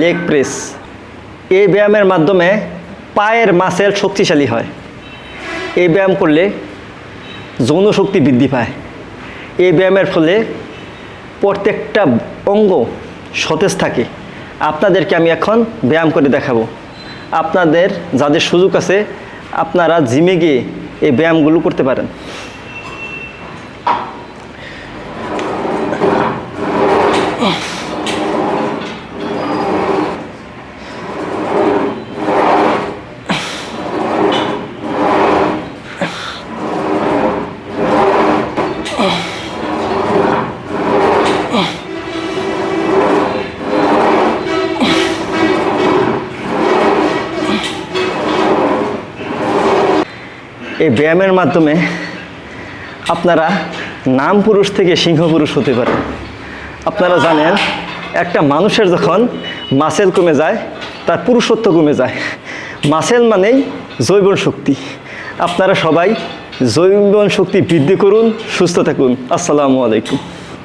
Leg press. এই ব্যায়ামের মাধ্যমে পায়ের মাসেল শক্তিশালী হয়। এই ব্যায়াম করলে যৌন শক্তি বৃদ্ধি পায়। এই ব্যায়ামের ফলে প্রত্যেকটা অঙ্গ সতেজ থাকে। আপনাদেরকে আমি এখন ব্যায়াম করে দেখাবো। আপনাদের যাদের সুযোগ আছে আপনারা জিমে গিয়ে এই ব্যায়ামগুলো করতে পারেন। এই ব্যায়ামের মাধ্যমে আপনারা নাম পুরুষ থেকে সিংহ পুরুষ হতে পারেন। আপনারা জানেন একটা মানুষের যখন মাসেল কমে যায় তার পুরুষত্ব কমে যায়। মাসেল মানেই জৈবন শক্তি। আপনারা সবাই জৈবন শক্তি বৃদ্ধি করুন, সুস্থ থাকুন। আসসালামু আলাইকুম।